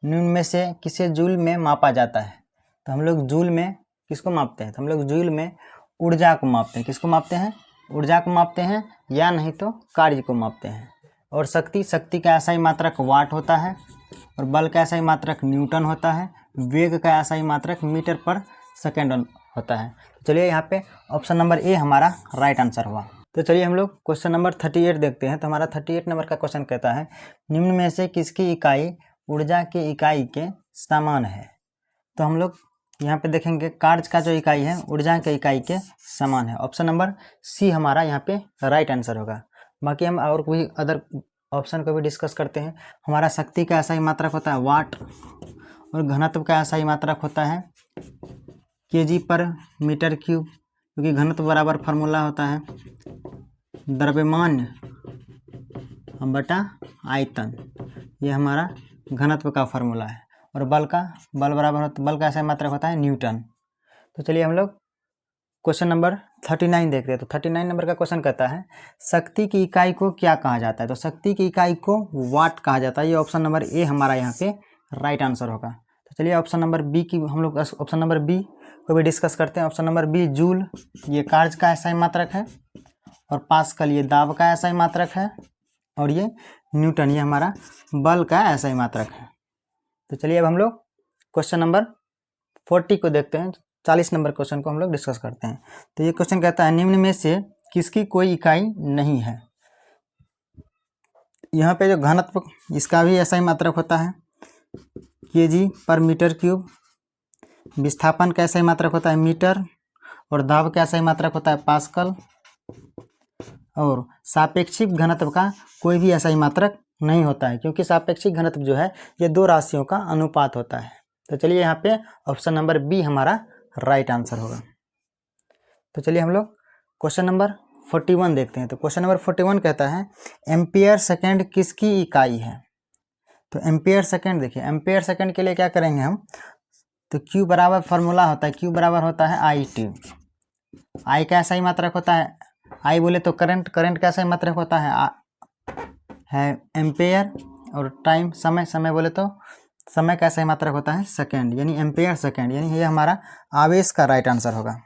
निम्न में से किसे जूल में मापा जाता है? तो हम लोग जूल में किसको मापते हैं? तो हम लोग जूल में ऊर्जा को मापते हैं। किसको मापते हैं? ऊर्जा को मापते हैं, या नहीं तो कार्य को मापते हैं। और शक्ति का ऐसा ही मात्रक वाट होता है, और बल का ऐसा ही मात्रक न्यूटन होता है, वेग का ऐसा ही मात्रक मीटर पर सेकेंड होता है। तो चलिए यहाँ पे ऑप्शन नंबर ए हमारा राइट आंसर हुआ। तो चलिए हम लोग क्वेश्चन नंबर 38 देखते हैं। तो हमारा 38 नंबर का क्वेश्चन कहता है, निम्न में से किसकी इकाई ऊर्जा के इकाई के समान है? तो हम लोग यहाँ पे देखेंगे कार्य का जो इकाई है ऊर्जा के इकाई के समान है। ऑप्शन नंबर सी हमारा यहाँ पे राइट आंसर होगा। बाकी हम और कोई अदर ऑप्शन को भी डिस्कस करते हैं। हमारा शक्ति का ऐसा ही मात्रक होता है वाट, और घनत्व का ऐसा ही मात्रक होता है केजी पर मीटर क्यूब, क्योंकि घनत्व बराबर फार्मूला होता है द्रव्यमान बटा आयतन, ये हमारा घनत्व का फार्मूला है। और बल का ऐसा मात्रक होता है न्यूटन। तो चलिए हम लोग क्वेश्चन नंबर 39 देखते हैं। तो 39 नंबर का क्वेश्चन कहता है, शक्ति की इकाई को क्या कहा जाता है? तो शक्ति की इकाई को वाट कहा जाता है। ये ऑप्शन नंबर ए हमारा यहाँ पे राइट आंसर होगा। तो चलिए ऑप्शन नंबर बी की हम लोग ऑप्शन नंबर बी को भी डिस्कस करते हैं। ऑप्शन नंबर बी जूल, ये कार्य का ऐसा ही मात्रक है, और पास्कल ये दाब का ऐसा ही मात्रक है, और ये न्यूटन ये हमारा बल का ऐसा ही मात्रक है। तो चलिए अब हम लोग क्वेश्चन नंबर 40 को देखते हैं। 40 नंबर क्वेश्चन को हम लोग डिस्कस करते हैं। तो ये क्वेश्चन कहता है, निम्न में से किसकी कोई इकाई नहीं है? यहाँ पे जो घनत्व इसका भी ऐसा ही मात्रक होता है केजी पर मीटर क्यूब, विस्थापन का ऐसा ही मात्रक होता है मीटर, और दाब का ऐसा ही मात्रक होता है पास्कल, और सापेक्षिक घनत्व का कोई भी ऐसा ही मात्रक नहीं होता है, क्योंकि सापेक्षिक घनत्व जो है ये दो राशियों का अनुपात होता है। तो चलिए यहाँ पे ऑप्शन नंबर बी हमारा राइट आंसर होगा। तो चलिए हम लोग क्वेश्चन नंबर 41 देखते हैं। तो क्वेश्चन नंबर 41 कहता है, एम्पियर सेकेंड किसकी इकाई है? तो एम्पियर सेकेंड देखिए, एम्पियर सेकेंड के लिए क्या करेंगे हम? तो Q बराबर फार्मूला होता है, Q बराबर होता है I/T। I का ऐसा ही मात्रक होता है, I बोले तो करंट का ऐसा ही मात्रक होता है एम्पेयर, और टाइम समय बोले तो समय का ऐसा ही मात्रक होता है सेकेंड, यानी एम्पेयर सेकेंड, यानी ये हमारा आवेश का राइट आंसर होगा।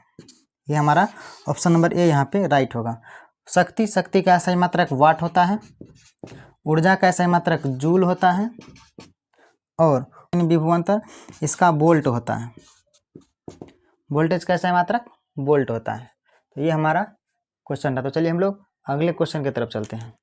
ये हमारा ऑप्शन नंबर ए यहाँ पे राइट होगा। शक्ति का ऐसा ही मात्रक वाट होता है, ऊर्जा का ऐसा ही मात्रक जूल होता है, और विभवांतर इसका वोल्ट होता है। वोल्टेज का ऐसा ही मात्रक वोल्ट होता है। तो ये हमारा क्वेश्चन था। तो चलिए हम लोग अगले क्वेश्चन की तरफ चलते हैं।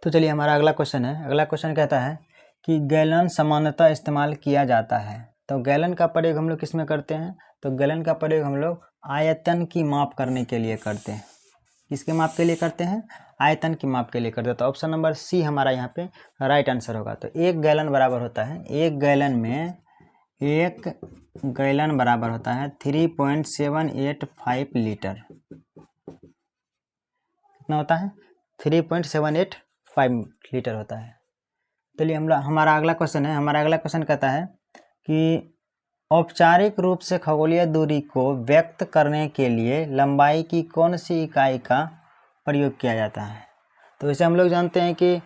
तो चलिए हमारा अगला क्वेश्चन है। अगला क्वेश्चन कहता है कि गैलन सामान्यतः इस्तेमाल किया जाता है। तो गैलन का प्रयोग हम लोग किस में करते हैं? तो गैलन का प्रयोग हम लोग आयतन की माप करने के लिए करते हैं। किसके माप के लिए करते हैं? आयतन की माप के लिए करते हैं। तो ऑप्शन नंबर सी हमारा यहाँ पे राइट आंसर होगा। तो एक गैलन बराबर होता है, एक गैलन बराबर होता है 3.785 लीटर। कितना होता है? 3.785 लीटर होता है। चलिए हमारा अगला क्वेश्चन है। हमारा अगला क्वेश्चन कहता है कि औपचारिक रूप से खगोलीय दूरी को व्यक्त करने के लिए लंबाई की कौन सी इकाई का प्रयोग किया जाता है? तो इसे हम लोग जानते हैं कि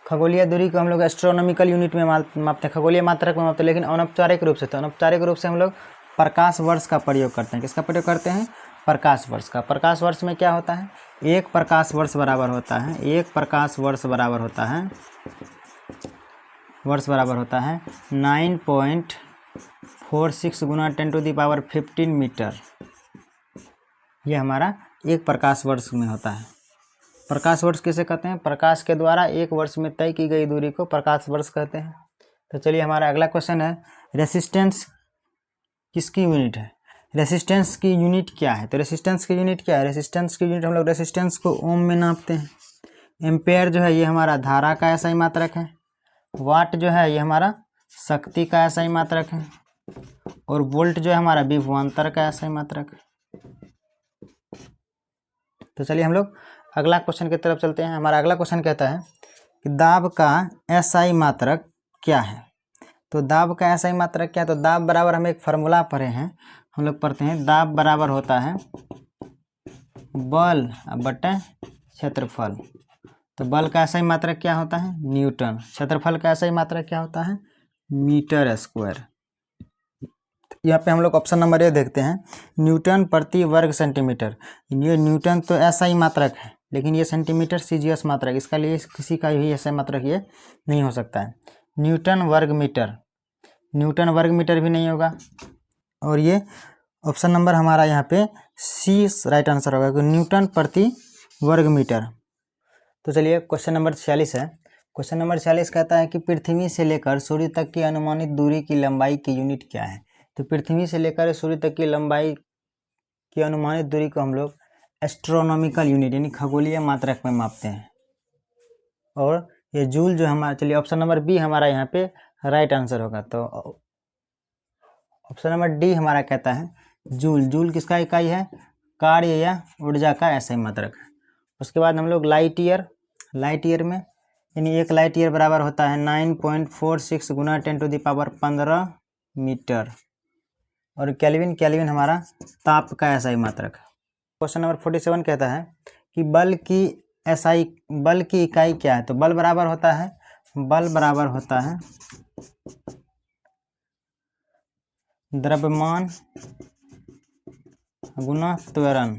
खगोलीय दूरी को हम लोग एस्ट्रोनॉमिकल यूनिट में मापते हैं, खगोलीय मात्रक में मापते हैं। लेकिन अनौपचारिक रूप से अनौपचारिक रूप से हम लोग प्रकाश वर्ष का प्रयोग करते हैं। किसका प्रयोग करते हैं? प्रकाश वर्ष का। प्रकाश वर्ष में क्या होता है? एक प्रकाश वर्ष बराबर होता है 9.46 गुना 10⁻15 मीटर। ये हमारा एक प्रकाश वर्ष में होता है। प्रकाश वर्ष किसे कहते हैं? प्रकाश के द्वारा एक वर्ष में तय की गई दूरी को प्रकाश वर्ष कहते हैं। तो चलिए हमारा अगला क्वेश्चन है, रेसिस्टेंस किसकी यूनिट है? रेसिस्टेंस की यूनिट क्या है? तो रेसिस्टेंस की यूनिट क्या है? रेसिस्टेंस की यूनिट हम लोग रेसिस्टेंस को ओम में नापते हैं। एम्पेयर जो है ये हमारा धारा का ऐसा ही मात्रक है, वाट जो है ये हमारा शक्ति का ऐसा ही मात्रक है, और वोल्ट जो है हमारा विभवांतर का ऐसा ही मात्रक है। तो चलिए हम लोग अगला क्वेश्चन की तरफ चलते हैं। हमारा अगला क्वेश्चन कहता है कि दाब का एसआई मात्रक क्या है? तो दाब का एसआई मात्रक क्या है? तो दाब बराबर हम एक फार्मूला पढ़े हैं, हम लोग पढ़ते हैं, दाब बराबर होता है बल बटे क्षेत्रफल। तो बल का SI मात्रक क्या होता है? न्यूटन। क्षेत्रफल का SI मात्रक क्या होता है? Metre square. यहाँ पे हम लोग ऑप्शन नंबर ए देखते हैं, न्यूटन प्रति वर्ग सेंटीमीटर। ये न्यूटन तो SI मात्रक है, लेकिन ये सेंटीमीटर CGS मात्रक, इसका लिए किसी का भी SI मात्रक ये नहीं हो सकता है। न्यूटन वर्ग मीटर, न्यूटन वर्ग मीटर भी नहीं होगा। और ये ऑप्शन नंबर हमारा यहाँ पे सी राइट आंसर होगा, कि न्यूटन प्रति वर्ग मीटर। तो चलिए क्वेश्चन नंबर 46 है। क्वेश्चन नंबर 46 कहता है कि पृथ्वी से लेकर सूर्य तक की अनुमानित दूरी की लंबाई की यूनिट क्या है? तो पृथ्वी से लेकर सूर्य तक की लंबाई की अनुमानित दूरी को हम लोग एस्ट्रोनॉमिकल यूनिट यानी खगोलीय मात्रक में मापते हैं। और ये जूल जो हमारा, चलिए ऑप्शन नंबर बी हमारा यहाँ पे राइट आंसर होगा। तो ऑप्शन नंबर डी हमारा कहता है जूल। जूल किसका इकाई है? कार्य या ऊर्जा का SI मात्रक है। उसके बाद हम लोग लाइट ईयर, लाइट ईयर में यानी 1 लाइट ईयर बराबर होता है 9.46 गुना 10⁻15 मीटर। और केल्विन, केल्विन हमारा ताप का SI मात्रक है। क्वेश्चन नंबर 47 कहता है कि बल की इकाई क्या है? तो बल बराबर होता है द्रव्यमान गुना त्वरण,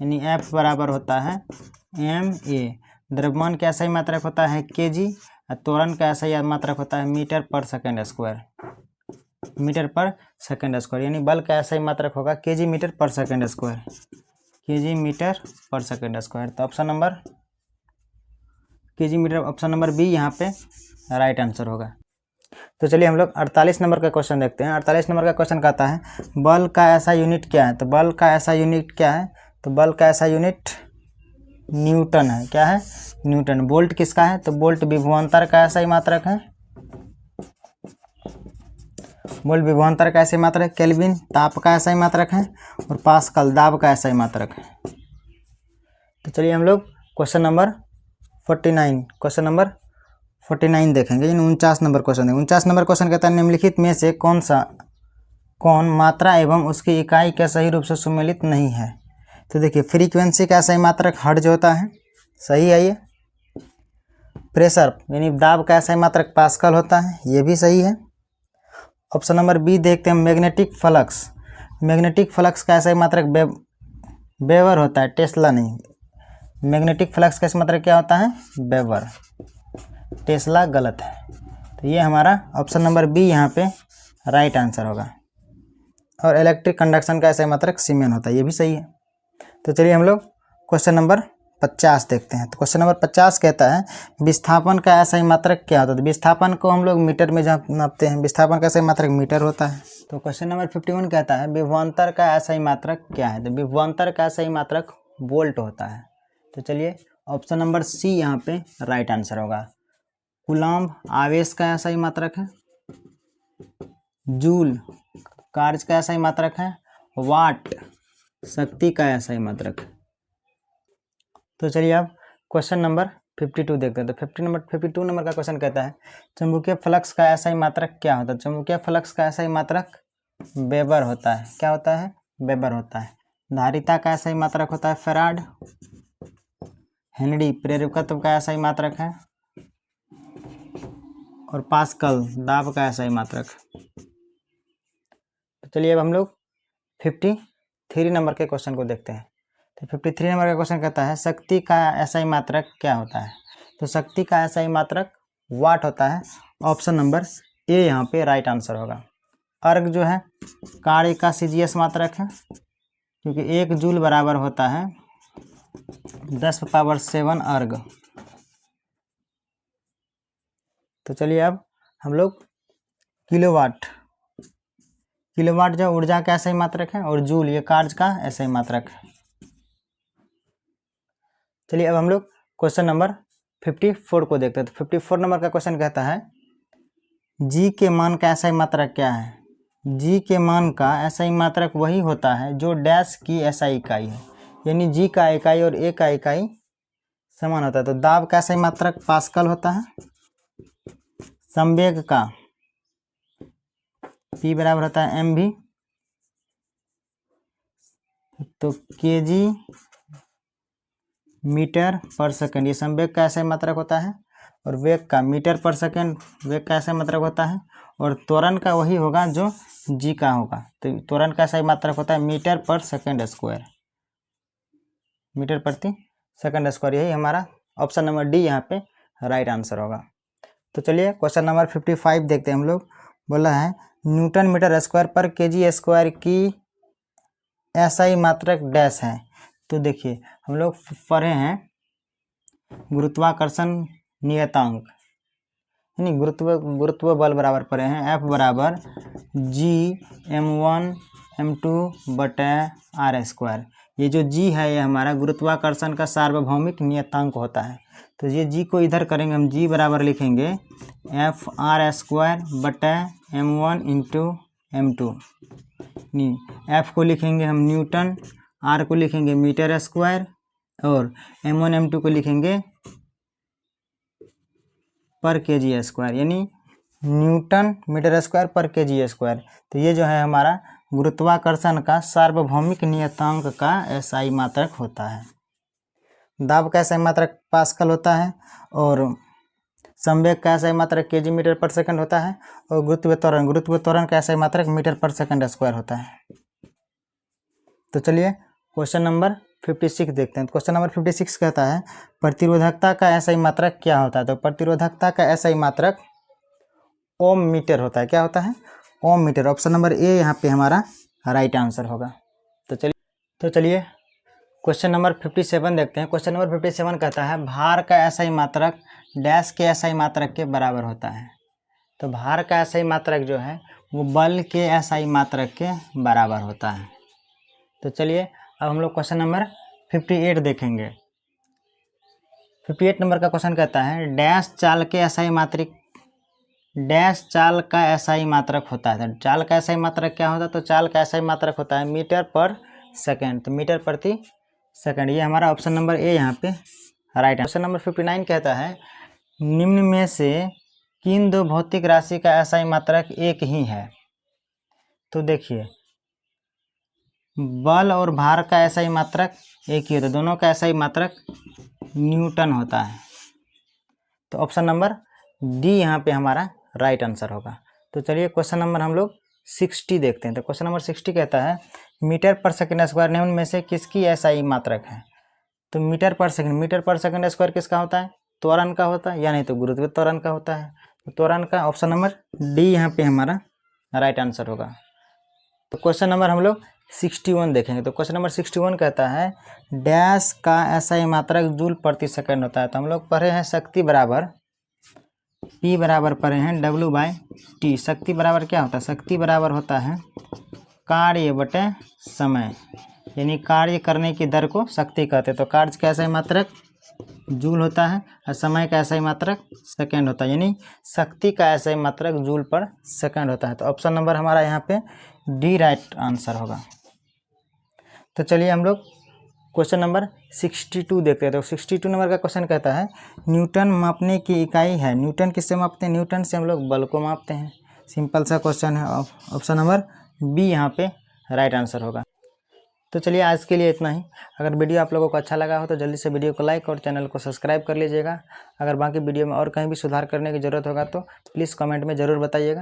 यानी F बराबर होता है ma। द्रव्यमान का SI मात्रक होता है kg और त्वरण का SI मात्रक होता है मीटर पर सेकंड स्क्वायर, मीटर पर सेकंड स्क्वायर। यानी बल का SI मात्रक होगा kg मीटर पर सेकंड स्क्वायर, kg मीटर पर सेकंड स्क्वायर। तो option number kg metre, option number B यहाँ पे राइट आंसर होगा। तो चलिए हम लोग 48 नंबर का क्वेश्चन देखते हैं। 48 नंबर का क्वेश्चन कहता है बल का SI यूनिट क्या है? तो बल का SI यूनिट क्या है? तो बल का SI यूनिट न्यूटन है। क्या है? न्यूटन। वोल्ट किसका है? तो वोल्ट विभवांतर का SI मात्रक है, वोल्ट विभवांतर का SI मात्रक। केल्विन ताप का SI मात्रक है और पास्कल दाब का SI मात्रक है। तो चलिए हम लोग क्वेश्चन नंबर 49 देखेंगे। 49 नंबर क्वेश्चन है। 49 नंबर क्वेश्चन कहता है निम्नलिखित में से कौन मात्रा एवं उसकी इकाई के सही रूप से सुमेलित नहीं है? तो देखिए फ्रीक्वेंसी का SI मात्रक हर्ट्ज होता है, सही है ये। प्रेशर यानी दाब का SI मात्रक पास्कल होता है, ये भी सही है। ऑप्शन नंबर बी देखते हैं मैग्नेटिक फ्लक्स, मैग्नेटिक फ्लक्स का SI मात्रक वेबर होता है, टेस्ला नहीं। मैग्नेटिक फ्लक्स का SI मात्रक क्या होता है? वेबर। टेस्ला गलत है। तो ये हमारा ऑप्शन नंबर बी यहाँ पे राइट आंसर होगा। और इलेक्ट्रिक कंडक्शन का SI मात्रक सीमेन होता है, ये भी सही है। तो चलिए हम लोग क्वेश्चन नंबर 50 देखते हैं। तो क्वेश्चन नंबर 50 कहता है विस्थापन का SI मात्रक क्या होता है? तो विस्थापन को हम लोग मीटर में जहाँ नापते हैं, विस्थापन का SI मात्रक मीटर होता है। तो क्वेश्चन नंबर 51 कहता है विभवांतर का SI मात्रक क्या है? तो विभवांतर का SI मात्रक वोल्ट होता है। तो चलिए ऑप्शन नंबर सी यहाँ पे राइट आंसर होगा। कूलम्ब आवेश का SI मात्रक है, जूल कार्य का SI मात्रक है, वाट शक्ति का SI मात्रक है। तो चलिए अब क्वेश्चन नंबर 52 देखते हैं। तो 52 नंबर का क्वेश्चन कहता है चुंबकीय फ्लक्स का SI मात्रक क्या होता है? चुंबकीय फ्लक्स का SI मात्रक वेबर होता है। क्या होता है? वेबर होता है। धारिता का SI मात्रक होता है फैराड। हेनरी प्रेरकत्व का SI मात्रक है और पास्कल दाब का SI मात्रक। तो चलिए अब हम लोग 53 नंबर के क्वेश्चन को देखते हैं। तो 53 नंबर का क्वेश्चन कहता है शक्ति का SI मात्रक क्या होता है? तो शक्ति का SI मात्रक वाट होता है। ऑप्शन नंबर ए यहाँ पे राइट आंसर होगा। अर्ग जो है कार्य का CGS मात्रक है, क्योंकि 1 जूल बराबर होता है 10⁻7 अर्ग। तो चलिए अब हम लोग किलोवाट जो ऊर्जा का SI मात्रक है और जूल ये कार्य का SI मात्रक है। चलिए अब हम लोग क्वेश्चन नंबर 54 को देखते हैं। तो 54 नंबर का क्वेश्चन कहता है जी के मान का SI मात्रक क्या है? जी के मान का SI मात्रक वही होता है जो डैश की SI इकाई है, यानी जी का इकाई और ए का इकाई समान होता है। तो दाब का SI मात्रक पास्कल होता है। संवेग का P बराबर होता है mv। तो kg मीटर पर सेकंड, ये संवेग का ऐसा ही मात्रक होता है, और वेग का मीटर पर सेकंड वेग का ऐसा ही मात्रक होता है, और त्वरण का वही होगा जो जी का होगा। तो त्वरण का ऐसा ही मात्रक होता है मीटर पर सेकंड स्क्वायर, मीटर प्रति सेकंड स्क्वायर। यही हमारा ऑप्शन नंबर डी यहाँ पे राइट आंसर होगा। तो चलिए क्वेश्चन नंबर 55 देखते हैं हम लोग। बोला है न्यूटन मीटर स्क्वायर पर केजी स्क्वायर की एसआई मात्रक डैश है। तो देखिए हम लोग पढ़े हैं गुरुत्वाकर्षण नियतांक, यानी गुरुत्व बल बराबर पढ़े हैं F बराबर G m1m2/r²। ये जो G है ये हमारा गुरुत्वाकर्षण का सार्वभौमिक नियतांक होता है। तो ये G को इधर करेंगे हम, G बराबर लिखेंगे F(r²)/m1 × m2। F को लिखेंगे हम न्यूटन, R को लिखेंगे मीटर स्क्वायर, और m1 m2 को लिखेंगे पर केजी स्क्वायर, यानी न्यूटन मीटर स्क्वायर पर केजी स्क्वायर। तो ये जो है हमारा गुरुत्वाकर्षण का सार्वभौमिक नियतांक का एसआई मात्रक होता है। दाब का एसआई मात्रक पास्कल होता है, और संवेग का एसआई मात्रक केजी मीटर पर सेकंड होता है, और गुरुत्व त्वरण का एसआई मात्रक मीटर पर सेकंड स्क्वायर होता है। तो चलिए क्वेश्चन नंबर 56 देखते हैं। क्वेश्चन नंबर 56 कहता है प्रतिरोधकता का एसआई मात्रक क्या होता है। तो प्रतिरोधकता का एसआई मात्रक ओम मीटर होता है। क्या होता है? ओम मीटर। ऑप्शन नंबर ए यहाँ पे हमारा राइट आंसर होगा। तो चलिए क्वेश्चन नंबर 57 देखते हैं। क्वेश्चन नंबर 57 कहता है भार का एसआई मात्रक डैश के एसआई मात्रक के बराबर होता है। तो भार का एसआई मात्रक जो है वो बल के एसआई मात्रक के बराबर होता है। तो चलिए अब हम लोग क्वेश्चन नंबर 58 देखेंगे। 58 नंबर का क्वेश्चन कहता है डैश चाल के एसआई मात्रक, डैश चाल का एसआई मात्रक होता है। तो चाल का एसआई मात्रक क्या होता है? तो चाल का एसआई मात्रक होता है मीटर पर सेकंड। तो मीटर प्रति सेकंड, ये हमारा ऑप्शन नंबर ए यहाँ पे राइट है। क्वेश्चन नंबर 59 कहता है निम्न में से किन दो भौतिक राशि का एसआई मात्रक एक ही है। तो देखिए बल और भार का एसआई मात्रक एक ही होता है, दोनों का एसआई मात्रक न्यूटन होता है। तो ऑप्शन नंबर डी यहाँ पे हमारा राइट आंसर होगा। तो चलिए क्वेश्चन नंबर हम लोग 60 देखते हैं। तो क्वेश्चन नंबर 60 कहता है मीटर पर सेकंड स्क्वायर निम्न में से किसकी एसआई मात्रक है। तो मीटर पर सेकंड स्क्वायर किसका होता है? त्वरण का होता है, या नहीं तो गुरुत्व त्वरण का होता है। तो त्वरण का ऑप्शन नंबर डी यहाँ पे हमारा राइट आंसर होगा। तो क्वेश्चन नंबर हम लोग 61 देखेंगे। तो क्वेश्चन नंबर 61 कहता है डैश का एसआई मात्रक जूल प्रति सेकंड होता है। तो हम लोग पढ़े हैं शक्ति बराबर P बराबर पढ़े हैं W/T। शक्ति बराबर क्या होता है? शक्ति बराबर होता है कार्य बटे समय, यानी कार्य करने की दर को शक्ति कहते हैं। तो कार्य का एसआई मात्रक जूल होता है और समय का एसआई मात्रक सेकंड होता है, यानी शक्ति का एसआई मात्रक जूल पर सेकंड होता है। तो ऑप्शन नंबर हमारा यहाँ पे डी राइट आंसर होगा। तो चलिए हम लोग क्वेश्चन नंबर 62 देखते हैं। तो 62 नंबर का क्वेश्चन कहता है न्यूटन मापने की इकाई है। न्यूटन किससे मापते हैं? न्यूटन से हम लोग बल को मापते हैं। सिंपल सा क्वेश्चन है। ऑप्शन नंबर बी यहाँ पे राइट आंसर होगा। तो चलिए आज के लिए इतना ही। अगर वीडियो आप लोगों को अच्छा लगा हो तो जल्दी से वीडियो को लाइक और चैनल को सब्सक्राइब कर लीजिएगा। अगर बाकी वीडियो में और कहीं भी सुधार करने की ज़रूरत होगा तो प्लीज़ कमेंट में ज़रूर बताइएगा।